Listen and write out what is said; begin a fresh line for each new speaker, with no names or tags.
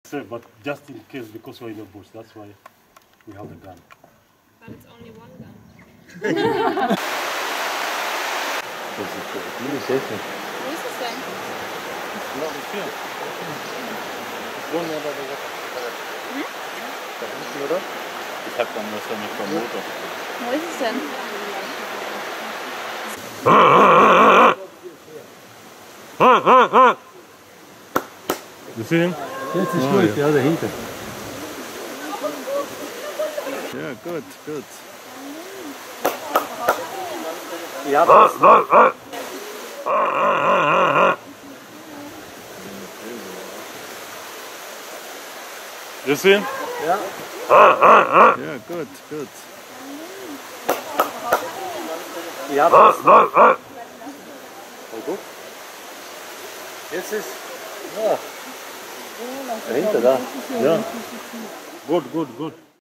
Sir, but just in case, because we're in the bush, that's why we have the gun.
But it's only one gun.
Das ist ein gutes Essen.
Wo ist es denn?
Ja, das hier. So, ne, da hinten, oder? Ich hab dann was damit vom Motor.
Wo ist es denn?
You see him?
Jetzt ist gut, ja, dahinter. Ja, gut, gut. Ja, das.
You see him?
Ja. Ja, gut, gut. Ja, das. Oh, gut. Jetzt ist. Ja. Dahinter, da.
Yeah. Good, good, good.